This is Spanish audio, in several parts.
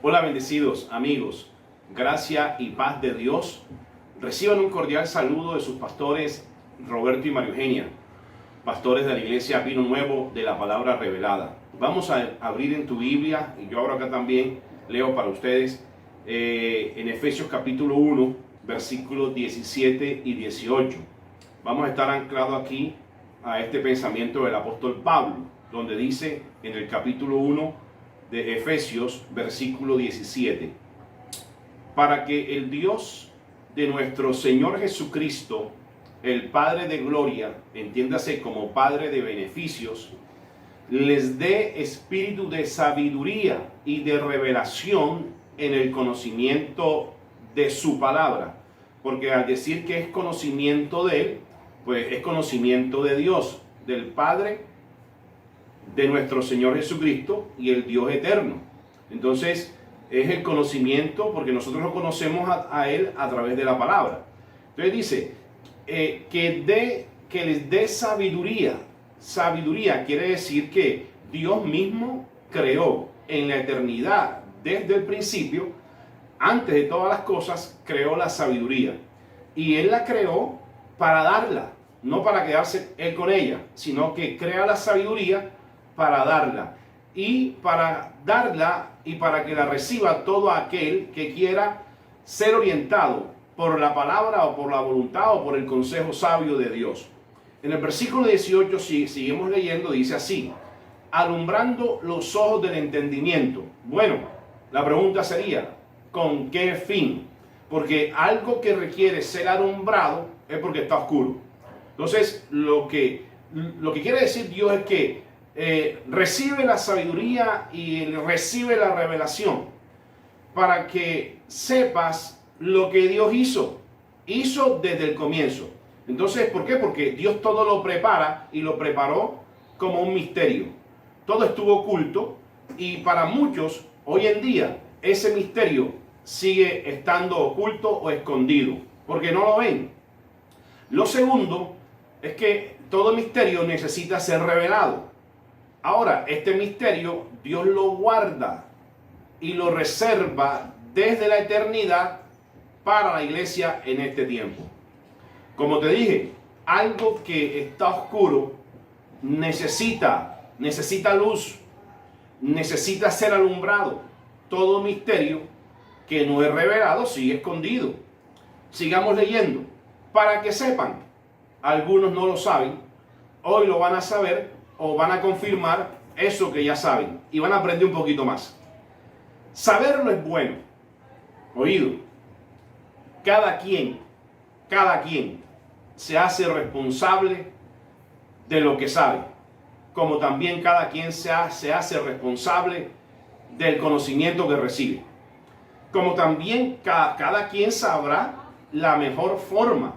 Hola bendecidos amigos, gracia y paz de Dios. Reciban un cordial saludo de sus pastores Roberto y María Eugenia, pastores de la iglesia Vino Nuevo de la Palabra Revelada. Vamos a abrir en tu Biblia, y yo ahora acá también leo para ustedes, en Efesios capítulo 1, versículos 17 y 18. Vamos a estar anclados aquí a este pensamiento del apóstol Pablo, donde dice en el capítulo 1 de Efesios, versículo 17: para que el Dios de nuestro Señor Jesucristo, el Padre de gloria, entiéndase como Padre de beneficios, les dé espíritu de sabiduría y de revelación en el conocimiento de su palabra. Porque al decir que es conocimiento de Él, pues es conocimiento de Dios, del Padre de nuestro Señor Jesucristo y el Dios eterno. Entonces es el conocimiento, porque nosotros lo conocemos a Él a través de la palabra. Entonces dice que les dé sabiduría. Sabiduría quiere decir que Dios mismo creó en la eternidad, desde el principio, antes de todas las cosas, creó la sabiduría. Y Él la creó para darla, no para quedarse Él con ella, sino que crea la sabiduría para darla, y para darla y para que la reciba todo aquel que quiera ser orientado por la palabra o por la voluntad o por el consejo sabio de Dios. En el versículo 18, si seguimos leyendo, dice así: alumbrando los ojos del entendimiento. Bueno, la pregunta sería, ¿con qué fin? Porque algo que requiere ser alumbrado es porque está oscuro. Entonces, lo que quiere decir Dios es que recibe la sabiduría y recibe la revelación para que sepas lo que Dios hizo desde el comienzo. Entonces, ¿por qué? Porque Dios todo lo prepara y lo preparó como un misterio. Todo estuvo oculto, y para muchos hoy en día ese misterio sigue estando oculto o escondido porque no lo ven. Lo segundo es que todo misterio necesita ser revelado. Ahora, este misterio Dios lo guarda y lo reserva desde la eternidad para la iglesia en este tiempo. Como te dije, algo que está oscuro necesita luz, necesita ser alumbrado. Todo misterio que no es revelado sigue escondido. Sigamos leyendo, para que sepan. Algunos no lo saben, hoy lo van a saber, o van a confirmar eso que ya saben, y van a aprender un poquito más. Saberlo es bueno. Oído, cada quien se hace responsable de lo que sabe, como también cada quien se hace responsable del conocimiento que recibe. Como también cada quien sabrá la mejor forma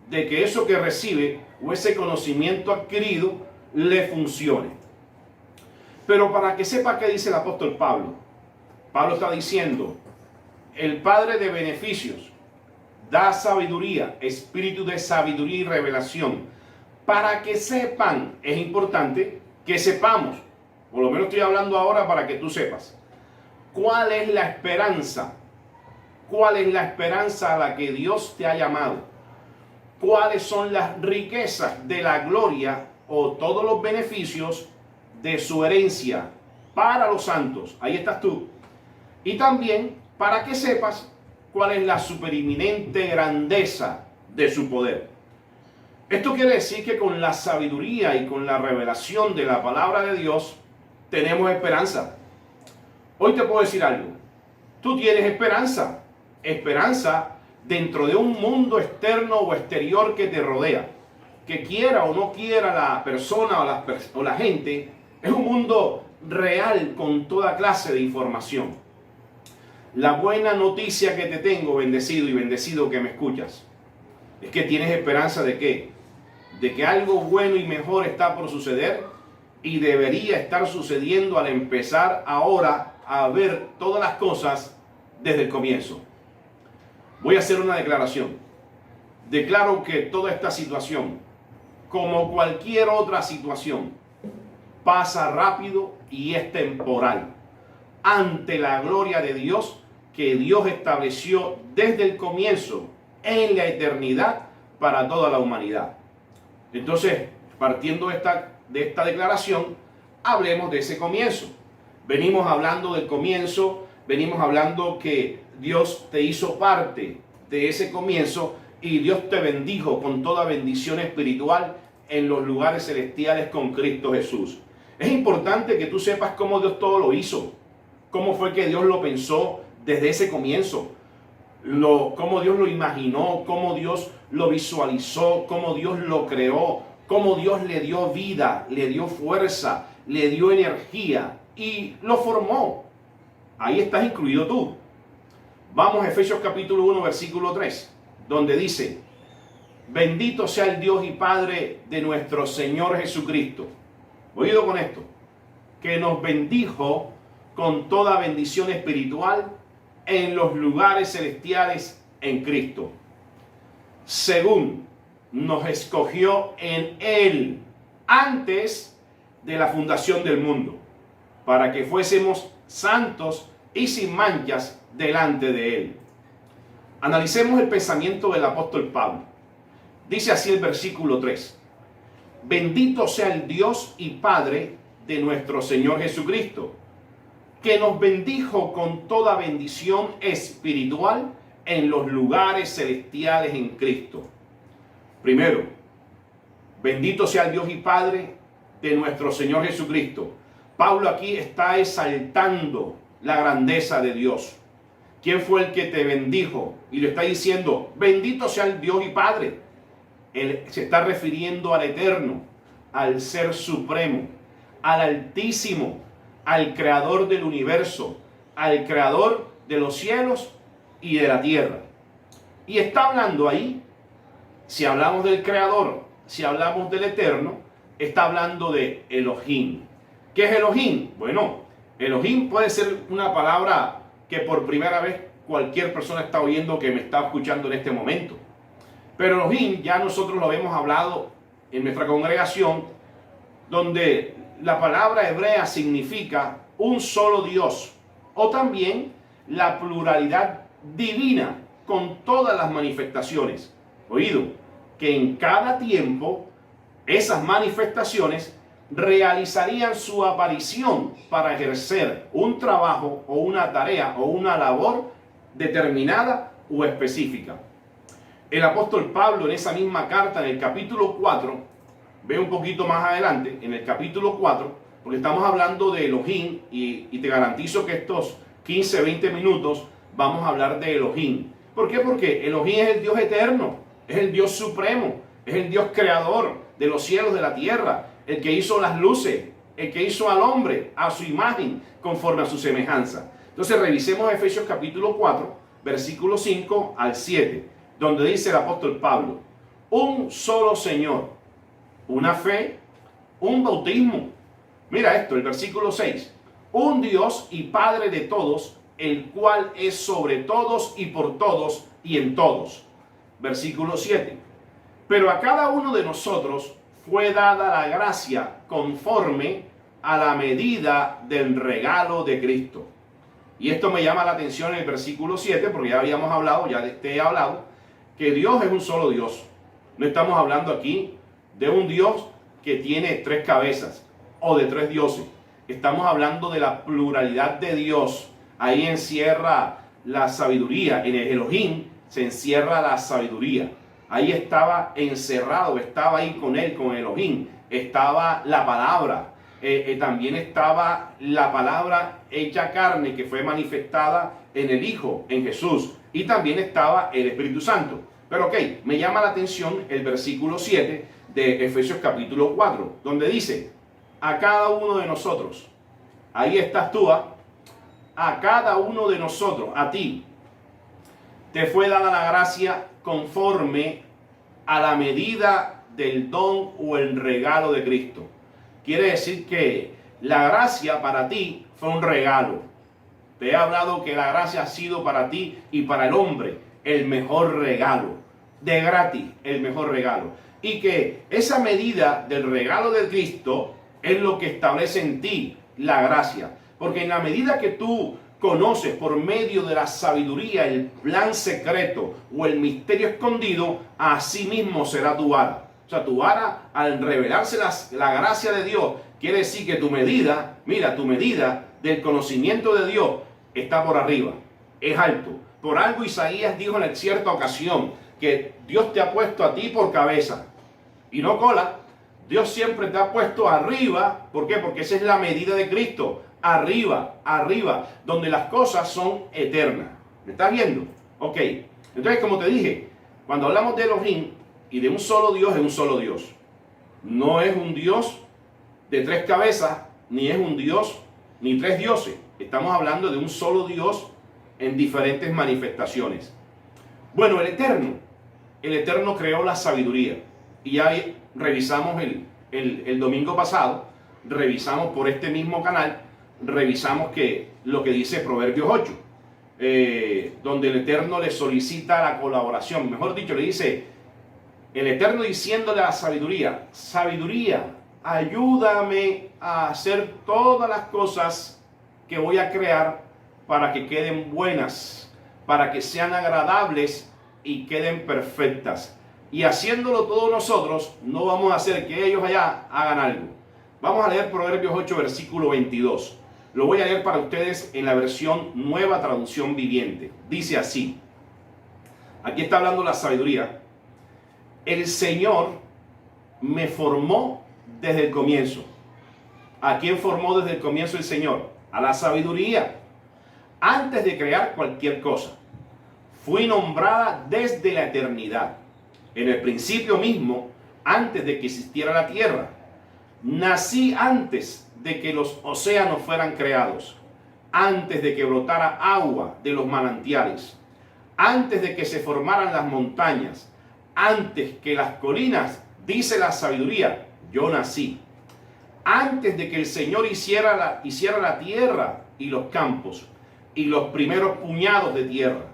de que eso que recibe o ese conocimiento adquirido le funcione. Pero para que sepa qué dice el apóstol Pablo, Pablo está diciendo: el Padre de beneficios da sabiduría, espíritu de sabiduría y revelación, para que sepan. Es importante que sepamos, por lo menos estoy hablando ahora para que tú sepas, cuál es la esperanza, a la que Dios te ha llamado, cuáles son las riquezas de la gloria o todos los beneficios de su herencia para los santos. Ahí estás tú. Y también para que sepas cuál es la superinminente grandeza de su poder. Esto quiere decir que con la sabiduría y con la revelación de la palabra de Dios tenemos esperanza. Hoy te puedo decir algo. Tú tienes esperanza. Esperanza dentro de un mundo externo o exterior que te rodea. Que quiera o no quiera la persona o la gente, es un mundo real con toda clase de información. La buena noticia que te tengo, bendecido y bendecido que me escuchas, es que tienes esperanza de ¿qué? De que algo bueno y mejor está por suceder, y debería estar sucediendo al empezar ahora a ver todas las cosas desde el comienzo. Voy a hacer una declaración. Declaro que toda esta situación, como cualquier otra situación, pasa rápido y es temporal. ante la gloria de Dios que Dios estableció desde el comienzo en la eternidad para toda la humanidad. Entonces, partiendo de esta declaración, hablemos de ese comienzo. Venimos hablando del comienzo, venimos hablando que Dios te hizo parte de ese comienzo y Dios te bendijo con toda bendición espiritual en los lugares celestiales con Cristo Jesús. Es importante que tú sepas cómo Dios todo lo hizo, cómo fue que Dios lo pensó desde ese comienzo, cómo Dios lo imaginó, cómo Dios lo visualizó, cómo Dios lo creó, cómo Dios le dio vida, le dio fuerza, le dio energía y lo formó. Ahí estás incluido tú. Vamos a Efesios capítulo 1, versículo 3, donde dice: bendito sea el Dios y Padre de nuestro Señor Jesucristo. Oído con esto, que nos bendijo con toda bendición espiritual en los lugares celestiales en Cristo, según nos escogió en Él antes de la fundación del mundo, para que fuésemos santos y sin manchas delante de Él. Analicemos el pensamiento del apóstol Pablo. Dice así el versículo 3: bendito sea el Dios y Padre de nuestro Señor Jesucristo, que nos bendijo con toda bendición espiritual en los lugares celestiales en Cristo. Primero, bendito sea el Dios y Padre de nuestro Señor Jesucristo. Pablo aquí está exaltando la grandeza de Dios. ¿Quién fue el que te bendijo? Y le está diciendo, bendito sea el Dios y Padre. Él se está refiriendo al Eterno, al Ser Supremo, al Altísimo, al Creador del universo, al Creador de los cielos y de la tierra. Y está hablando ahí, si hablamos del Creador, si hablamos del Eterno, está hablando de Elohim. ¿Qué es Elohim? Bueno, Elohim puede ser una palabra que por primera vez cualquier persona está oyendo que me está escuchando en este momento. Pero Elohim ya nosotros lo habíamos hablado en nuestra congregación, donde la palabra hebrea significa un solo Dios, o también la pluralidad divina con todas las manifestaciones. Oído, que en cada tiempo esas manifestaciones realizarían su aparición para ejercer un trabajo o una tarea o una labor determinada o específica. El apóstol Pablo en esa misma carta, en el capítulo 4, ve un poquito más adelante, en el capítulo 4, porque estamos hablando de Elohim y te garantizo que estos 15, 20 minutos vamos a hablar de Elohim. ¿Por qué? Porque Elohim es el Dios eterno, es el Dios supremo, es el Dios creador de los cielos, de la tierra, el que hizo las luces, el que hizo al hombre a su imagen, conforme a su semejanza. Entonces revisemos Efesios capítulo 4, versículo 5 al 7, donde dice el apóstol Pablo: un solo Señor, una fe, un bautismo. Mira esto, el versículo 6. Un Dios y Padre de todos, el cual es sobre todos y por todos y en todos. Versículo 7. Pero a cada uno de nosotros fue dada la gracia conforme a la medida del regalo de Cristo. Y esto me llama la atención en el versículo 7, porque ya habíamos hablado, ya te he hablado, que Dios es un solo Dios. No estamos hablando aquí de un Dios que tiene tres cabezas o de tres dioses. Estamos hablando de la pluralidad de Dios. Ahí encierra la sabiduría. En el Elohim se encierra la sabiduría. Ahí estaba encerrado, estaba ahí con él, con Elohim. Estaba la palabra. También estaba la palabra hecha carne que fue manifestada en el Hijo, en Jesús. Y también estaba el Espíritu Santo. Pero ok, me llama la atención el versículo 7 de Efesios capítulo 4, donde dice, a cada uno de nosotros, ahí estás tú, a cada uno de nosotros, a ti, te fue dada la gracia conforme a la medida del don o el regalo de Cristo. Quiere decir que la gracia para ti fue un regalo. Te he hablado que la gracia ha sido para ti y para el hombre el mejor regalo. De gratis, el mejor regalo. Y que esa medida del regalo de Cristo es lo que establece en ti la gracia. Porque en la medida que tú conoces por medio de la sabiduría el plan secreto o el misterio escondido, así mismo será tu vara. O sea, tu vara, al revelarse la gracia de Dios, quiere decir que tu medida, mira, tu medida del conocimiento de Dios está por arriba, es alto. Por algo Isaías dijo en cierta ocasión que Dios te ha puesto a ti por cabeza y no cola. Dios siempre te ha puesto arriba. ¿Por qué? Porque esa es la medida de Cristo. Arriba, arriba, donde las cosas son eternas. ¿Me estás viendo? Ok. Entonces, como te dije, cuando hablamos de Elohim y de un solo Dios, es un solo Dios. No es un Dios de tres cabezas, ni es un Dios, ni tres dioses. Estamos hablando de un solo Dios en diferentes manifestaciones. Bueno, el Eterno creó la sabiduría. Y ya revisamos el domingo pasado, revisamos por este mismo canal, revisamos lo que dice Proverbios 8, donde el Eterno le solicita la colaboración. Mejor dicho, le dice el Eterno diciéndole a la sabiduría: sabiduría, ayúdame a hacer todas las cosas que voy a crear para que queden buenas, para que sean agradables y queden perfectas. Y haciéndolo todos nosotros, no vamos a hacer que ellos allá hagan algo. Vamos a leer Proverbios 8, versículo 22. Lo voy a leer para ustedes en la versión Nueva Traducción Viviente. Dice así. Aquí está hablando la sabiduría. El Señor me formó desde el comienzo. ¿A quién formó desde el comienzo el Señor? A la sabiduría. Antes de crear cualquier cosa. Fui nombrada desde la eternidad. En el principio mismo, antes de que existiera la tierra. Nací antes de que los océanos fueran creados, antes de que brotara agua de los manantiales, antes de que se formaran las montañas, antes que las colinas, dice la sabiduría, yo nací. Antes de que el Señor hiciera la tierra y los campos y los primeros puñados de tierra.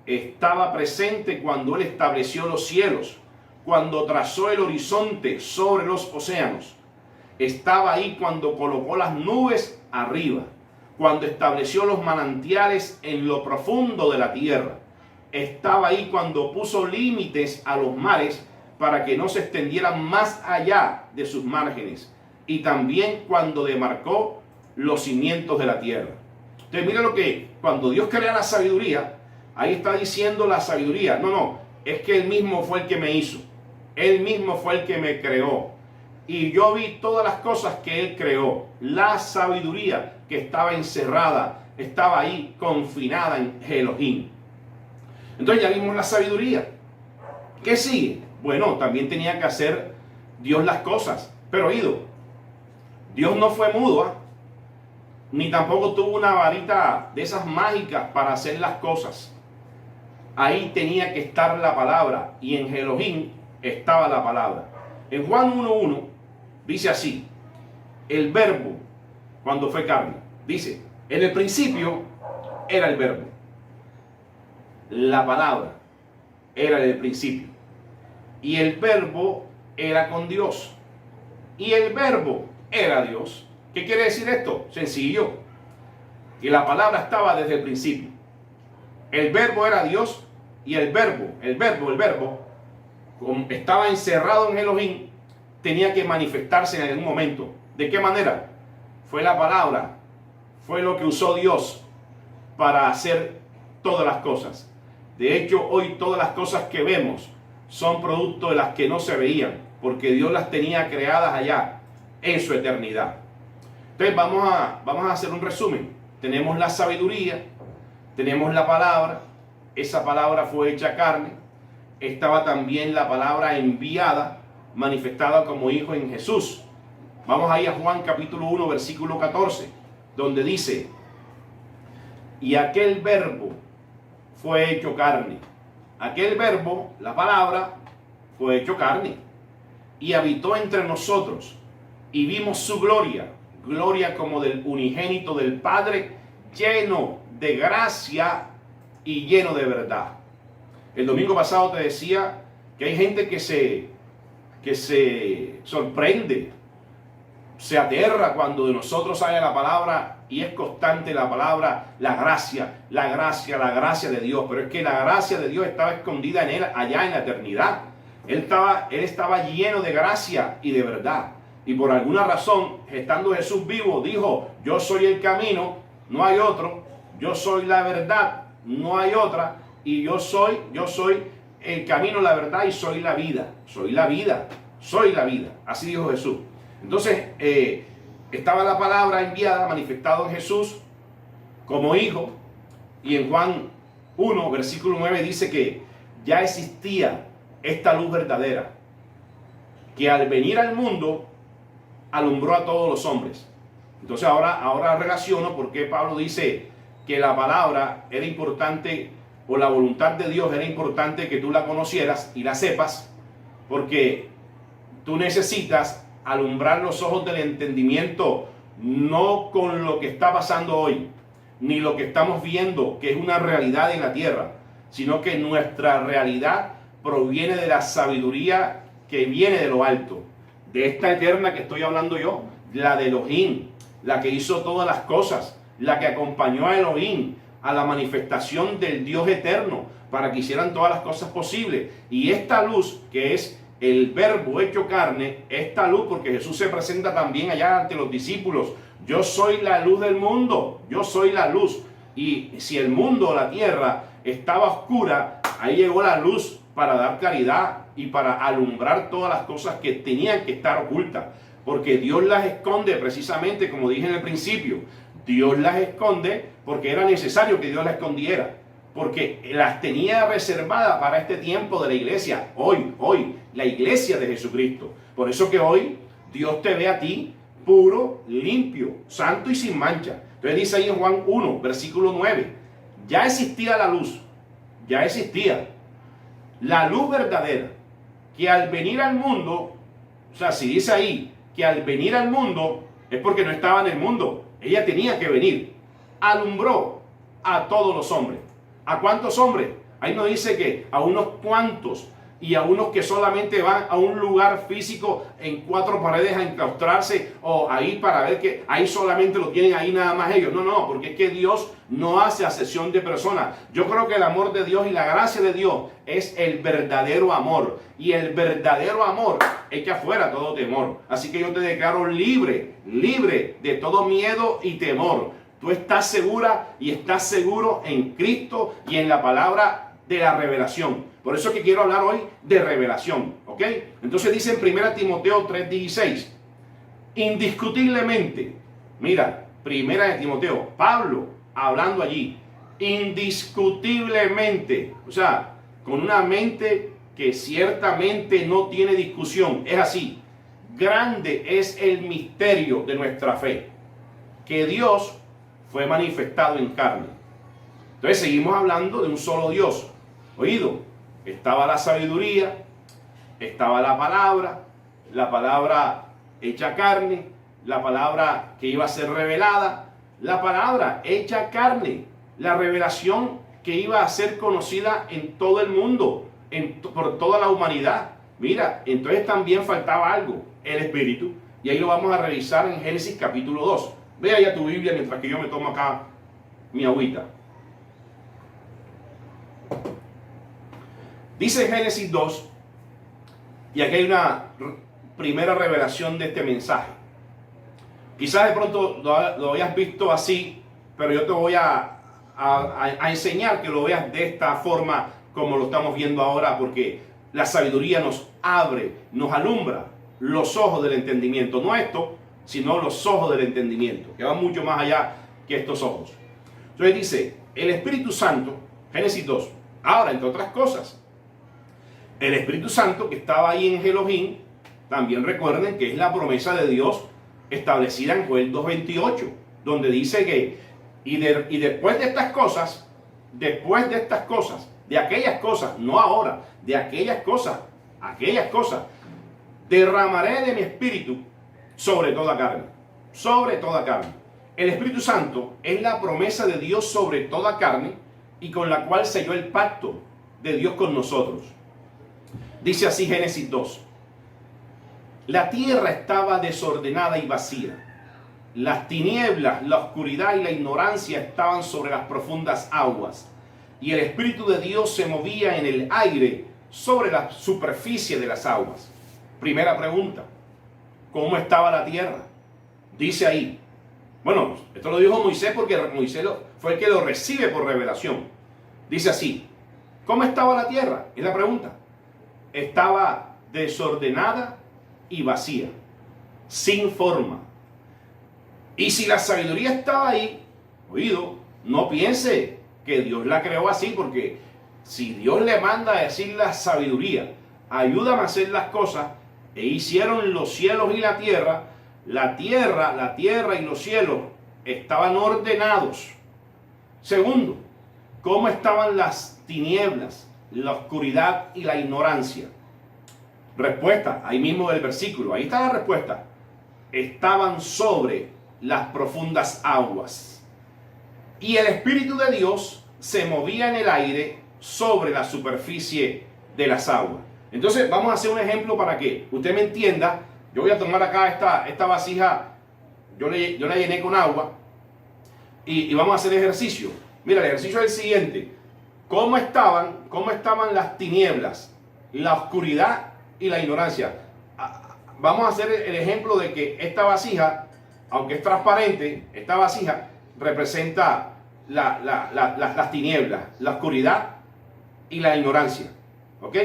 Estaba presente cuando Él estableció los cielos, cuando trazó el horizonte sobre los océanos. Estaba ahí cuando colocó las nubes arriba, cuando estableció los manantiales en lo profundo de la tierra. Estaba ahí cuando puso límites a los mares para que no se extendieran más allá de sus márgenes. Y también cuando demarcó los cimientos de la tierra. Entonces mira lo que, cuando Dios crea la sabiduría, ahí está diciendo la sabiduría. No, es que Él mismo fue el que me hizo. Él mismo fue el que me creó. Y yo vi todas las cosas que Él creó. La sabiduría que estaba encerrada, estaba ahí confinada en Elohim. Entonces ya vimos la sabiduría. ¿Qué sigue? Bueno, también tenía que hacer Dios las cosas. Pero oído, Dios no fue mudo, ¿eh? Ni tampoco tuvo una varita de esas mágicas para hacer las cosas. Ahí tenía que estar la palabra, y en Elohim estaba la palabra. En Juan 1:1 dice así: el verbo, cuando fue carne, dice, en el principio era el verbo. La palabra era en el principio. Y el verbo era con Dios. Y el verbo era Dios. ¿Qué quiere decir esto? Sencillo. Que la palabra estaba desde el principio. El verbo era Dios y el verbo, como estaba encerrado en Elohim, tenía que manifestarse en algún momento. ¿De qué manera? Fue la palabra, fue lo que usó Dios para hacer todas las cosas. De hecho, hoy todas las cosas que vemos son producto de las que no se veían, porque Dios las tenía creadas allá en su eternidad. Entonces vamos a hacer un resumen. Tenemos la sabiduría, tenemos la palabra, esa palabra fue hecha carne, estaba también la palabra enviada, manifestada como hijo en Jesús. Vamos ahí a Juan capítulo 1, versículo 14, donde dice, y aquel verbo fue hecho carne. Aquel verbo, la palabra, fue hecho carne y habitó entre nosotros y vimos su gloria, gloria como del unigénito del Padre, lleno de gracia y lleno de verdad. El domingo pasado te decía que hay gente que se sorprende se aterra cuando de nosotros sale la palabra y es constante la palabra, la gracia, la gracia, la gracia de Dios. Pero es que la gracia de Dios estaba escondida en él allá en la eternidad. Él estaba lleno de gracia y de verdad. Y por alguna razón, estando Jesús vivo, dijo: yo soy el camino, no hay otro. Yo soy la verdad, no hay otra. Y yo soy el camino, la verdad y soy la vida. Soy la vida, soy la vida. Así dijo Jesús. Entonces, estaba la palabra enviada, manifestado en Jesús como hijo. Y en Juan 1, versículo 9 dice que ya existía esta luz verdadera, que al venir al mundo alumbró a todos los hombres. Entonces ahora relaciono por qué Pablo dice que la palabra era importante, o la voluntad de Dios era importante que tú la conocieras y la sepas, porque tú necesitas alumbrar los ojos del entendimiento, no con lo que está pasando hoy, ni lo que estamos viendo, que es una realidad en la tierra, sino que nuestra realidad proviene de la sabiduría que viene de lo alto, de esta eterna que estoy hablando yo, la de Elohim, la que hizo todas las cosas, la que acompañó a Elohim a la manifestación del Dios eterno para que hicieran todas las cosas posibles. Y esta luz, que es el verbo hecho carne, esta luz, porque Jesús se presenta también allá ante los discípulos: yo soy la luz del mundo, yo soy la luz. Y si el mundo, la tierra, estaba oscura, ahí llegó la luz para dar claridad y para alumbrar todas las cosas que tenían que estar ocultas, porque Dios las esconde, precisamente como dije en el principio. Dios las esconde porque era necesario que Dios las escondiera, porque las tenía reservadas para este tiempo de la iglesia, hoy, la iglesia de Jesucristo. Por eso que hoy Dios te ve a ti puro, limpio, santo y sin mancha. Entonces dice ahí en Juan 1, versículo 9, ya existía la luz, ya existía la luz verdadera, que al venir al mundo, o sea, si dice ahí que al venir al mundo, es porque no estaba en el mundo, ella tenía que venir, alumbró a todos los hombres. ¿A cuántos hombres? Ahí nos dice que a unos cuantos, y a unos que solamente van a un lugar físico en 4 paredes a enclaustrarse, o ahí para ver que ahí solamente lo tienen ahí nada más ellos. No, porque es que Dios no hace acepción de personas. Yo creo que el amor de Dios y la gracia de Dios es el verdadero amor, y el verdadero amor echa fuera todo temor. Así que yo te declaro libre de todo miedo y temor. Tú estás segura y estás seguro en Cristo y en la palabra de la revelación. Por eso es que quiero hablar hoy de revelación, ¿ok? Entonces dice en 1 Timoteo 3:16, indiscutiblemente, mira, 1 Timoteo, Pablo hablando allí, indiscutiblemente, o sea, con una mente que ciertamente no tiene discusión, es así, grande es el misterio de nuestra fe, que Dios fue manifestado en carne. Entonces seguimos hablando de un solo Dios. Oído, estaba la sabiduría, estaba la palabra hecha carne, la palabra que iba a ser revelada, la palabra hecha carne, la revelación que iba a ser conocida en todo el mundo, por toda la humanidad. Mira, entonces también faltaba algo, el Espíritu, y ahí lo vamos a revisar en Génesis capítulo 2. Ve allá tu Biblia mientras que yo me tomo acá mi agüita. Dice Génesis 2, y aquí hay una primera revelación de este mensaje. Quizás de pronto lo hayas visto así, pero yo te voy a enseñar que lo veas de esta forma como lo estamos viendo ahora, porque la sabiduría nos abre, nos alumbra los ojos del entendimiento. No esto, sino los ojos del entendimiento, que van mucho más allá que estos ojos. Entonces dice, el Espíritu Santo, Génesis 2, ahora entre otras cosas, el Espíritu Santo que estaba ahí en Elohim, también recuerden que es la promesa de Dios establecida en Joel 2:28, donde dice que, y después de estas cosas, de aquellas cosas, no ahora, de aquellas cosas, derramaré de mi espíritu sobre toda carne, sobre toda carne. El Espíritu Santo es la promesa de Dios sobre toda carne y con la cual selló el pacto de Dios con nosotros. Dice así Génesis 2. La tierra estaba desordenada y vacía. Las tinieblas, la oscuridad y la ignorancia estaban sobre las profundas aguas. Y el Espíritu de Dios se movía en el aire sobre la superficie de las aguas. Primera pregunta: ¿cómo estaba la tierra? Dice ahí. Bueno, esto lo dijo Moisés porque Moisés fue el que lo recibe por revelación. Dice así: ¿cómo estaba la tierra? Es la pregunta. Estaba desordenada y vacía, sin forma. Y si la sabiduría estaba ahí, oído, no piense que Dios la creó así, porque si Dios le manda a decir la sabiduría, ayúdame a hacer las cosas, e hicieron los cielos y la tierra y los cielos estaban ordenados. Segundo, ¿cómo estaban las tinieblas, la oscuridad y la ignorancia? Respuesta, ahí mismo del versículo, ahí está la respuesta. Estaban sobre las profundas aguas. Y el Espíritu de Dios se movía en el aire sobre la superficie de las aguas. Entonces vamos a hacer un ejemplo para que usted me entienda. Yo voy a tomar acá esta vasija, yo la llené con agua y vamos a hacer ejercicio. Mira, el ejercicio es el siguiente. ¿Cómo estaban las tinieblas, la oscuridad y la ignorancia? Vamos a hacer el ejemplo de que esta vasija, aunque es transparente, esta vasija representa las tinieblas, la oscuridad y la ignorancia. ¿Ok?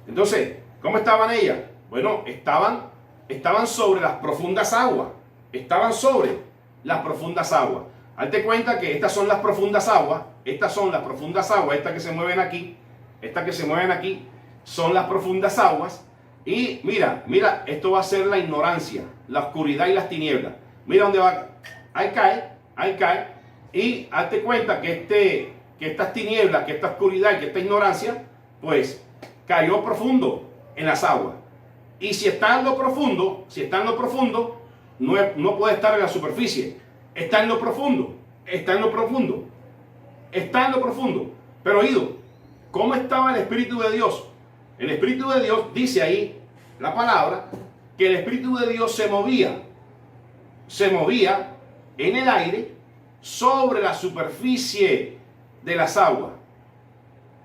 Entonces, ¿cómo estaban ellas? Bueno, estaban sobre las profundas aguas. Estaban sobre las profundas aguas. Hazte cuenta que estas son las profundas aguas. Estas que se mueven aquí. Estas que se mueven aquí son las profundas aguas. Y mira, esto va a ser la ignorancia, la oscuridad y las tinieblas. Mira dónde va. Ahí cae. Y hazte cuenta que estas tinieblas, que esta oscuridad y que esta ignorancia, pues cayó profundo en las aguas. Y si está en lo profundo, no puede estar en la superficie. Está en lo profundo. Pero oído, ¿cómo estaba el Espíritu de Dios? El Espíritu de Dios, dice ahí la palabra, que el Espíritu de Dios se movía en el aire sobre la superficie de las aguas.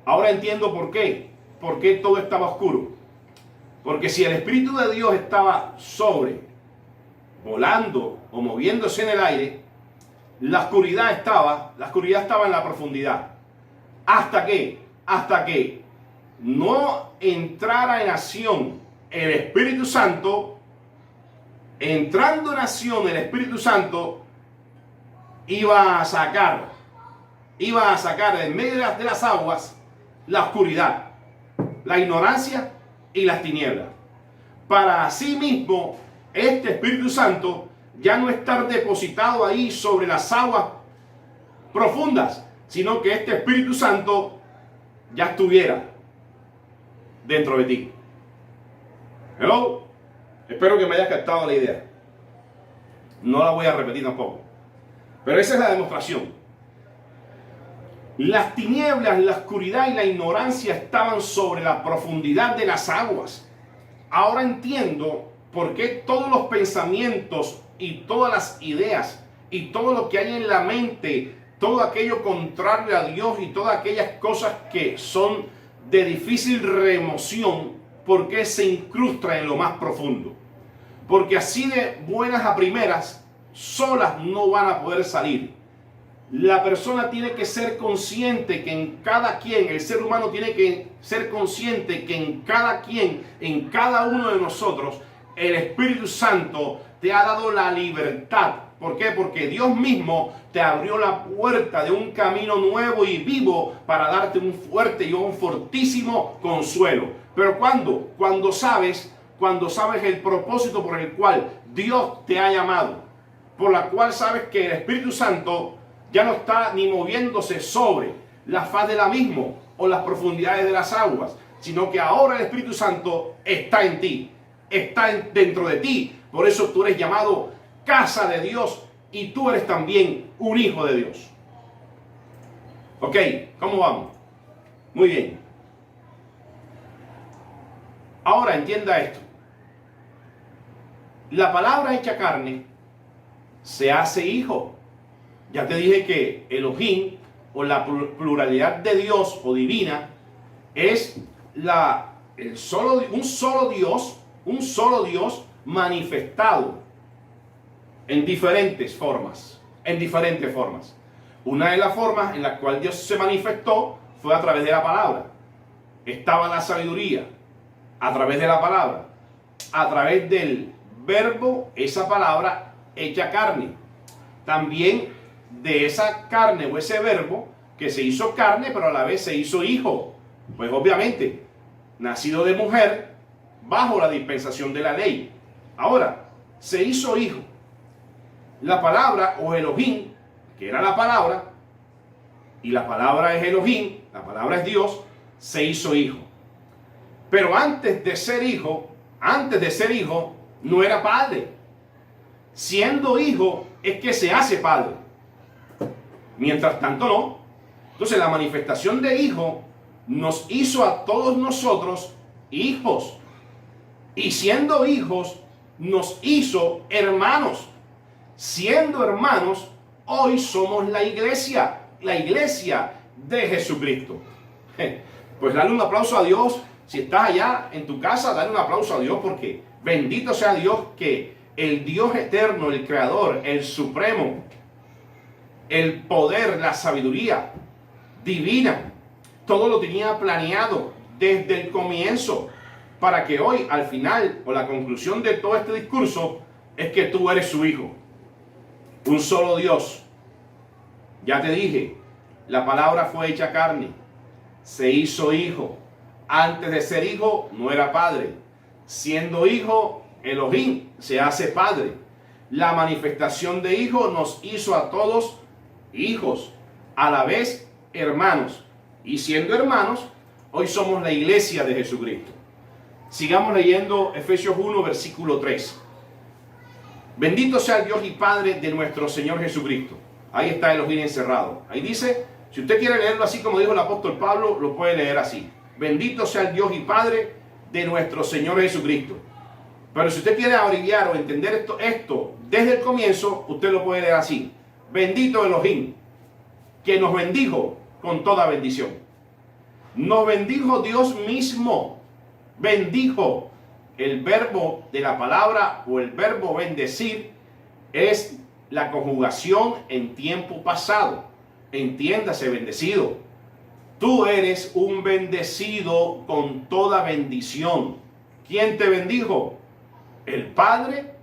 Ahora entiendo por qué todo estaba oscuro. Porque si el Espíritu de Dios estaba volando o moviéndose en el aire, la oscuridad estaba en la profundidad. Hasta que no entrara en acción el Espíritu Santo. Entrando en acción el Espíritu Santo, iba a sacar en medio de las aguas la oscuridad, la ignorancia y las tinieblas. Para así mismo, este Espíritu Santo ya no estar depositado ahí sobre las aguas profundas, sino que este Espíritu Santo ya estuviera dentro de ti. Hello. Espero que me hayas captado la idea. No la voy a repetir tampoco. Pero esa es la demostración. Las tinieblas, la oscuridad y la ignorancia estaban sobre la profundidad de las aguas. Ahora entiendo por qué todos los pensamientos y todas las ideas y todo lo que hay en la mente, todo aquello contrario a Dios y todas aquellas cosas que son de difícil remoción, por qué se incrustan en lo más profundo. Porque así de buenas a primeras, solas no van a poder salir. La persona tiene que ser consciente que en cada quien, el ser humano tiene que ser consciente que en cada uno de nosotros, el Espíritu Santo te ha dado la libertad. ¿Por qué? Porque Dios mismo te abrió la puerta de un camino nuevo y vivo para darte un fuerte y un fortísimo consuelo. Pero cuando sabes el propósito por el cual Dios te ha llamado, por la cual sabes que el Espíritu Santo ya no está ni moviéndose sobre la faz del abismo o las profundidades de las aguas, sino que ahora el Espíritu Santo está en ti, está dentro de ti. Por eso tú eres llamado casa de Dios y tú eres también un hijo de Dios. Ok, ¿cómo vamos? Muy bien. Ahora entienda esto. La palabra hecha carne se hace hijo. Ya te dije que Elohim, o la pluralidad de Dios o divina, es un solo Dios manifestado en diferentes formas. Una de las formas en la cual Dios se manifestó fue a través de la palabra. Estaba la sabiduría a través de la palabra, a través del verbo, esa palabra hecha carne. También de esa carne o ese verbo que se hizo carne, pero a la vez se hizo hijo. Pues obviamente, nacido de mujer, bajo la dispensación de la ley. Ahora, se hizo hijo. La palabra o Elohim, que era la palabra, y la palabra es Elohim, la palabra es Dios, se hizo hijo. Pero antes de ser hijo, no era padre. Siendo hijo es que se hace padre. Mientras tanto no. Entonces la manifestación de hijo nos hizo a todos nosotros hijos. Y siendo hijos nos hizo hermanos. Siendo hermanos, hoy somos la iglesia de Jesucristo. Pues dale un aplauso a Dios. Si estás allá en tu casa, dale un aplauso a Dios, porque bendito sea Dios, que el Dios eterno, el creador, el supremo, el poder, la sabiduría divina, todo lo tenía planeado desde el comienzo, para que hoy, al final, o la conclusión de todo este discurso, es que tú eres su hijo. Un solo Dios. Ya te dije, la palabra fue hecha carne, se hizo hijo. Antes de ser hijo no era padre. Siendo hijo, Elohim se hace padre. La manifestación de hijo nos hizo a todos hijos, a la vez hermanos. Y siendo hermanos, hoy somos la iglesia de Jesucristo. Sigamos leyendo Efesios 1, versículo 3. Bendito sea el Dios y Padre de nuestro Señor Jesucristo. Ahí está Elohim encerrado. Ahí dice, si usted quiere leerlo así como dijo el apóstol Pablo, lo puede leer así. Bendito sea el Dios y Padre de nuestro Señor Jesucristo. Pero si usted quiere abreviar o entender esto desde el comienzo, usted lo puede leer así. Bendito Elohim, que nos bendijo con toda bendición. Nos bendijo Dios mismo. Bendijo. El verbo de la palabra o el verbo bendecir es la conjugación en tiempo pasado. Entiéndase, bendecido. Tú eres un bendecido con toda bendición. ¿Quién te bendijo? El Padre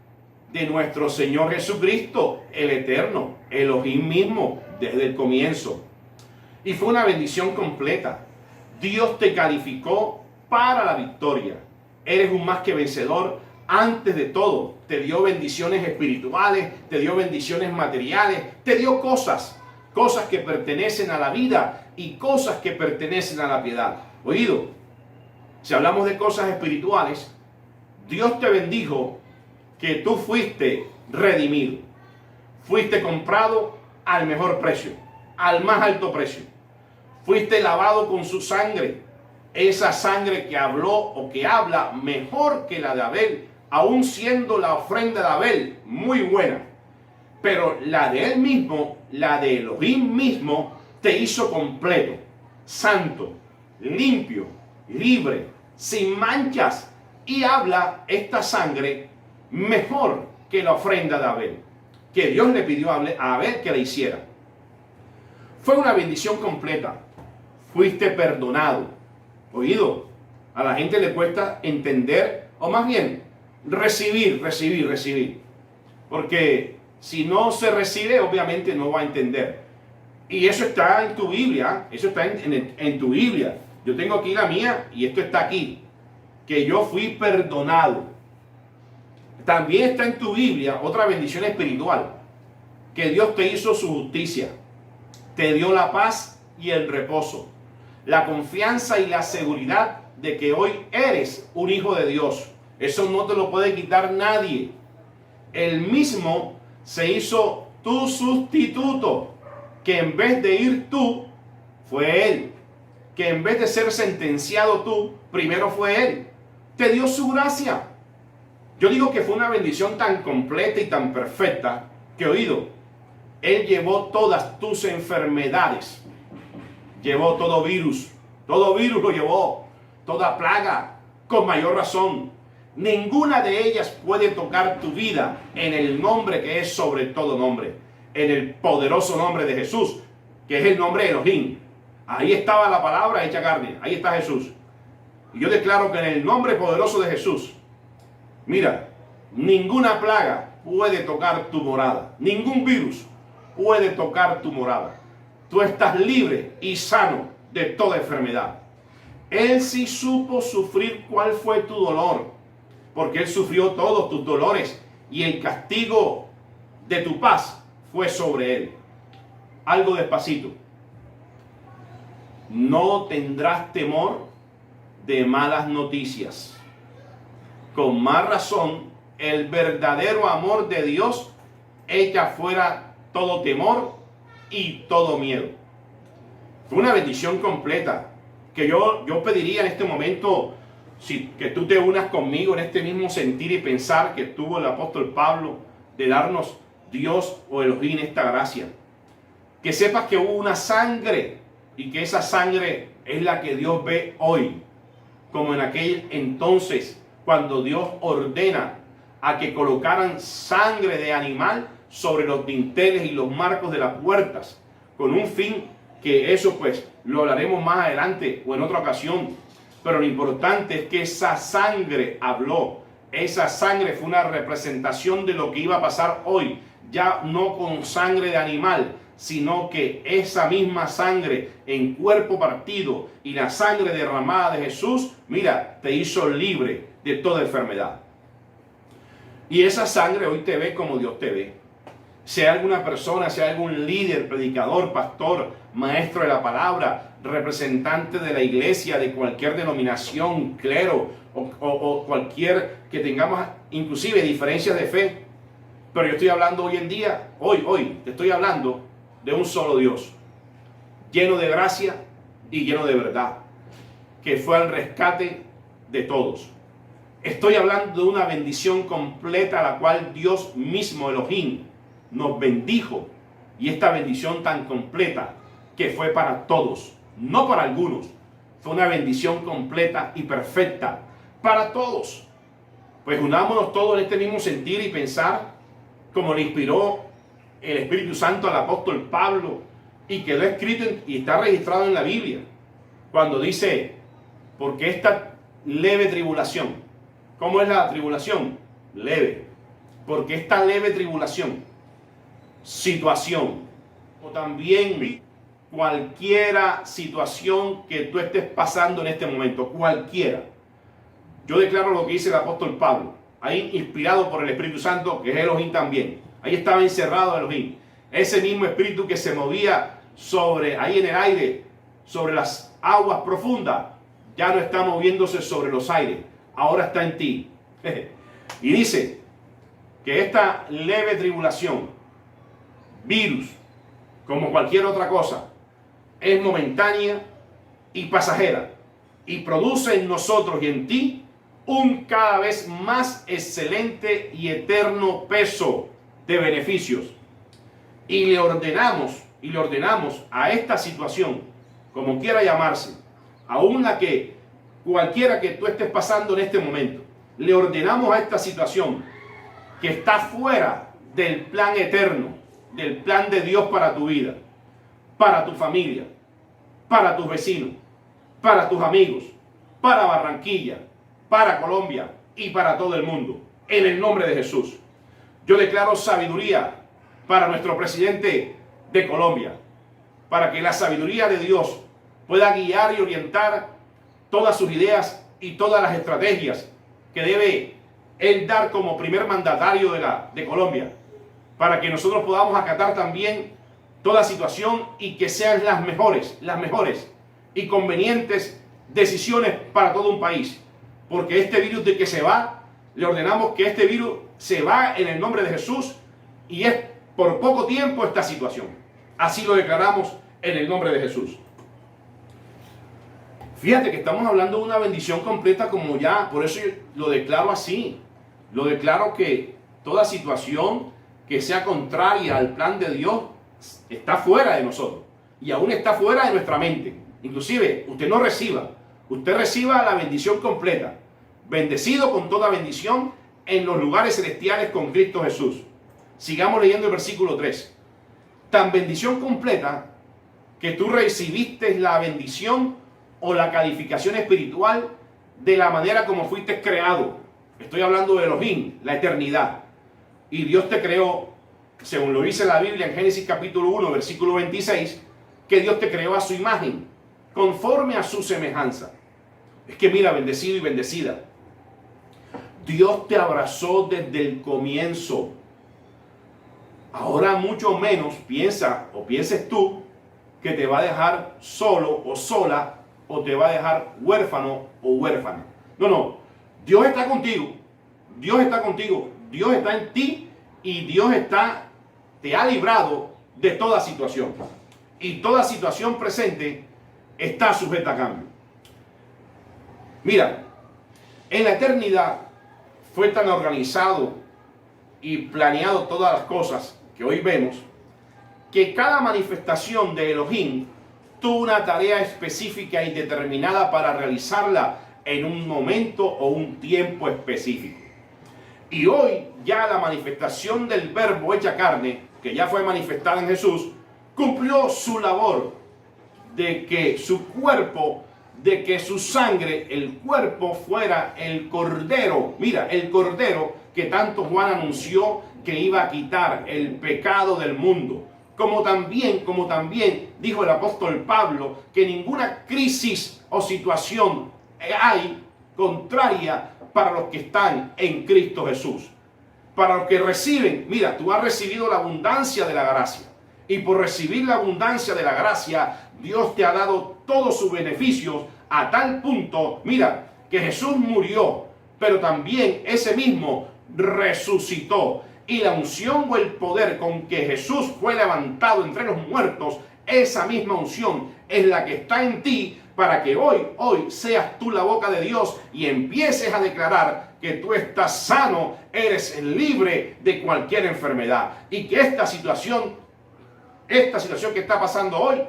de nuestro Señor Jesucristo, el Eterno, Elohim mismo, desde el comienzo. Y fue una bendición completa. Dios te calificó para la victoria. Eres un más que vencedor antes de todo. Te dio bendiciones espirituales, te dio bendiciones materiales, te dio cosas que pertenecen a la vida y cosas que pertenecen a la piedad. Oído, si hablamos de cosas espirituales, Dios te bendijo que tú fuiste redimido. Fuiste comprado al mejor precio, al más alto precio. Fuiste lavado con su sangre. Esa sangre que habló o que habla mejor que la de Abel, aún siendo la ofrenda de Abel muy buena. Pero la de él mismo, la de Elohim mismo, te hizo completo, santo, limpio, libre, sin manchas. Y habla esta sangre mejor que la ofrenda de Abel, que Dios le pidió a Abel que la hiciera. Fue una bendición completa. Fuiste perdonado. Oído, a la gente le cuesta entender, o más bien, recibir. Porque si no se recibe, obviamente no va a entender. Y eso está en tu Biblia, eso está en tu Biblia. Yo tengo aquí la mía y esto está aquí. Que yo fui perdonado. También está en tu Biblia otra bendición espiritual. Que Dios te hizo su justicia. Te dio la paz y el reposo. La confianza y la seguridad de que hoy eres un hijo de Dios. Eso no te lo puede quitar nadie. Él mismo se hizo tu sustituto. Que en vez de ir tú, fue Él. Que en vez de ser sentenciado tú, primero fue Él. Te dio su gracia. Yo digo que fue una bendición tan completa y tan perfecta que, oído, Él llevó todas tus enfermedades, llevó todo virus lo llevó, toda plaga, con mayor razón. Ninguna de ellas puede tocar tu vida en el nombre que es sobre todo nombre, en el poderoso nombre de Jesús, que es el nombre de Elohim. Ahí estaba la palabra hecha carne, ahí está Jesús. Y yo declaro que en el nombre poderoso de Jesús, mira, ninguna plaga puede tocar tu morada, ningún virus puede tocar tu morada. Tú estás libre y sano de toda enfermedad. Él sí supo sufrir cuál fue tu dolor, porque Él sufrió todos tus dolores y el castigo de tu paz fue sobre Él. Algo despacito. No tendrás temor de malas noticias. Con más razón, el verdadero amor de Dios echa fuera todo temor y todo miedo. Fue una bendición completa que yo pediría en este momento que tú te unas conmigo en este mismo sentir y pensar que tuvo el apóstol Pablo de darnos Dios o Elohim esta gracia. Que sepas que hubo una sangre y que esa sangre es la que Dios ve hoy, como en aquel entonces cuando Dios ordena a que colocaran sangre de animal sobre los dinteles y los marcos de las puertas, con un fin que eso pues lo hablaremos más adelante o en otra ocasión. Pero lo importante es que esa sangre habló. Esa sangre fue una representación de lo que iba a pasar hoy, ya no con sangre de animal, sino que esa misma sangre en cuerpo partido y la sangre derramada de Jesús, mira, te hizo libre de toda enfermedad. Y esa sangre hoy te ve como Dios te ve. Sea alguna persona, sea algún líder, predicador, pastor, maestro de la palabra, representante de la iglesia, de cualquier denominación, clero o cualquier que tengamos inclusive diferencias de fe. Pero yo estoy hablando hoy en día, hoy, te estoy hablando de un solo Dios, lleno de gracia y lleno de verdad, que fue al rescate de todos. Estoy hablando de una bendición completa a la cual Dios mismo, Elohim, nos bendijo, y esta bendición tan completa que fue para todos, no para algunos, fue una bendición completa y perfecta para todos. Pues unámonos todos en este mismo sentir y pensar como le inspiró el Espíritu Santo al apóstol Pablo y quedó escrito y está registrado en la Biblia, cuando dice, porque esta leve tribulación, ¿cómo es la tribulación? Leve. Porque esta leve tribulación, situación, o también cualquiera situación que tú estés pasando en este momento, cualquiera. Yo declaro lo que dice el apóstol Pablo, ahí inspirado por el Espíritu Santo, que es Elohim también. Ahí estaba encerrado Elohim, ese mismo espíritu que se movía ahí en el aire, sobre las aguas profundas, ya no está moviéndose sobre los aires, ahora está en ti. Y dice que esta leve tribulación, virus, como cualquier otra cosa, es momentánea y pasajera, y produce en nosotros y en ti un cada vez más excelente y eterno peso de beneficios. Y le ordenamos a esta situación, como quiera llamarse, aún la que cualquiera que tú estés pasando en este momento, le ordenamos a esta situación que está fuera del plan eterno, del plan de Dios para tu vida, para tu familia, para tus vecinos, para tus amigos, para Barranquilla, para Colombia y para todo el mundo, en el nombre de Jesús. Yo declaro sabiduría para nuestro presidente de Colombia, para que la sabiduría de Dios pueda guiar y orientar todas sus ideas y todas las estrategias que debe él dar como primer mandatario de Colombia, para que nosotros podamos acatar también toda situación y que sean las mejores y convenientes decisiones para todo un país. Porque este virus de que se va, le ordenamos que este virus se va en el nombre de Jesús, y es por poco tiempo esta situación. Así lo declaramos en el nombre de Jesús. Fíjate que estamos hablando de una bendición completa, como ya, por eso yo lo declaro así. Lo declaro que toda situación que sea contraria al plan de Dios está fuera de nosotros y aún está fuera de nuestra mente. Inclusive, usted no reciba, usted reciba la bendición completa, bendecido con toda bendición en los lugares celestiales con Cristo Jesús. Sigamos leyendo el versículo 3. Tan bendición completa que tú recibiste la bendición o la calificación espiritual de la manera como fuiste creado. Estoy hablando de Elohim, la eternidad. Y Dios te creó, según lo dice la Biblia en Génesis capítulo 1, versículo 26, que Dios te creó a su imagen, conforme a su semejanza. Es que mira, bendecido y bendecida, Dios te abrazó desde el comienzo. Ahora mucho menos pienses tú que te va a dejar solo o sola, o te va a dejar huérfano o huérfana. No, Dios está contigo, Dios está contigo, Dios está en ti y Dios te ha librado de toda situación. Y toda situación presente está sujeta a cambio. Mira, en la eternidad fue tan organizado y planeado todas las cosas que hoy vemos, que cada manifestación de Elohim tuvo una tarea específica y determinada para realizarla en un momento o un tiempo específico. Y hoy ya la manifestación del Verbo hecha carne, que ya fue manifestada en Jesús, cumplió su labor de que su cuerpo, de que su sangre, el cuerpo fuera el Cordero. Mira, el Cordero que tanto Juan anunció que iba a quitar el pecado del mundo. Como también dijo el apóstol Pablo, que ninguna crisis o situación hay contraria para los que están en Cristo Jesús. Para los que reciben, mira, tú has recibido la abundancia de la gracia. Y por recibir la abundancia de la gracia, Dios te ha dado todos sus beneficios a tal punto, mira, que Jesús murió, pero también ese mismo resucitó. Y la unción o el poder con que Jesús fue levantado entre los muertos, esa misma unción es la que está en ti para que hoy seas tú la boca de Dios y empieces a declarar que tú estás sano, eres libre de cualquier enfermedad y que esta situación que está pasando hoy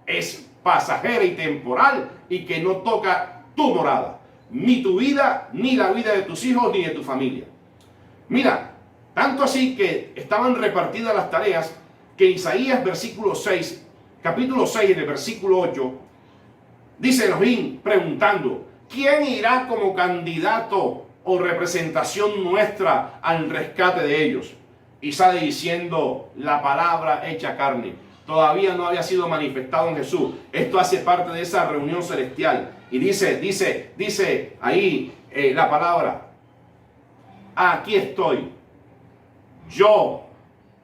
es pasajera y temporal y que no toca tu morada, ni tu vida, ni la vida de tus hijos, ni de tu familia. Mira, tanto así que estaban repartidas las tareas que Isaías capítulo 6, en el versículo 8, dice Elohim preguntando, ¿quién irá como candidato o representación nuestra al rescate de ellos? Y sale diciendo la palabra hecha carne. Todavía no había sido manifestado en Jesús. Esto hace parte de esa reunión celestial. Y dice ahí la palabra, aquí estoy. Yo,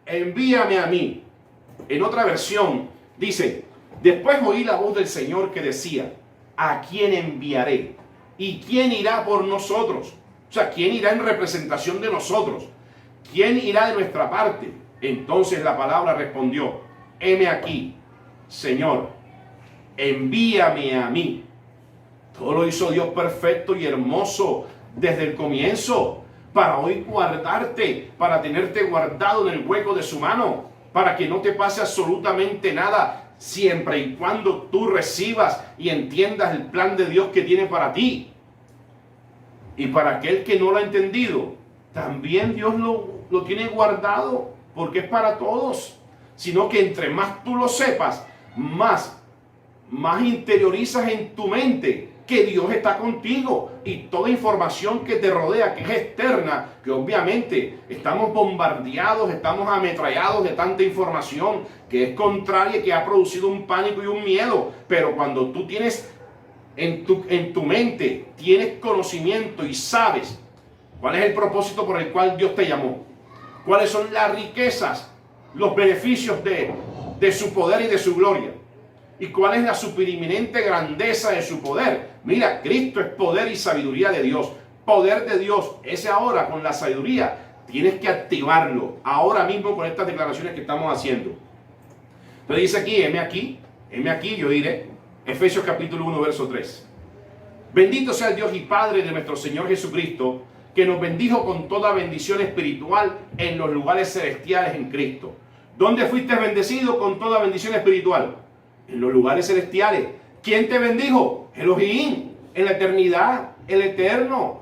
envíame a mí. En otra versión dice, después oí la voz del Señor que decía, ¿a quién enviaré? ¿Y quién irá por nosotros? O sea, ¿quién irá en representación de nosotros? ¿Quién irá de nuestra parte? Entonces la palabra respondió, heme aquí, Señor, envíame a mí. Todo lo hizo Dios perfecto y hermoso desde el comienzo, para hoy guardarte, para tenerte guardado en el hueco de su mano, para que no te pase absolutamente nada, siempre y cuando tú recibas y entiendas el plan de Dios que tiene para ti. Y para aquel que no lo ha entendido, también Dios lo tiene guardado, porque es para todos. Sino que entre más tú lo sepas, más interiorizas en tu mente que Dios está contigo, y toda información que te rodea, que es externa, que obviamente estamos bombardeados, estamos ametrallados de tanta información que es contraria, que ha producido un pánico y un miedo. Pero cuando tú tienes en tu mente, tienes conocimiento y sabes cuál es el propósito por el cual Dios te llamó, cuáles son las riquezas, los beneficios de su poder y de su gloria, y cuál es la superinminente grandeza de su poder. Mira, Cristo es poder y sabiduría de Dios. Poder de Dios, ese ahora con la sabiduría, tienes que activarlo ahora mismo con estas declaraciones que estamos haciendo. Entonces dice aquí, heme aquí, yo iré. Efesios capítulo 1, verso 3. Bendito sea el Dios y Padre de nuestro Señor Jesucristo, que nos bendijo con toda bendición espiritual en los lugares celestiales en Cristo. ¿Dónde fuiste bendecido con toda bendición espiritual? En los lugares celestiales. ¿Quién te bendijo? Elohim, en la eternidad, el eterno.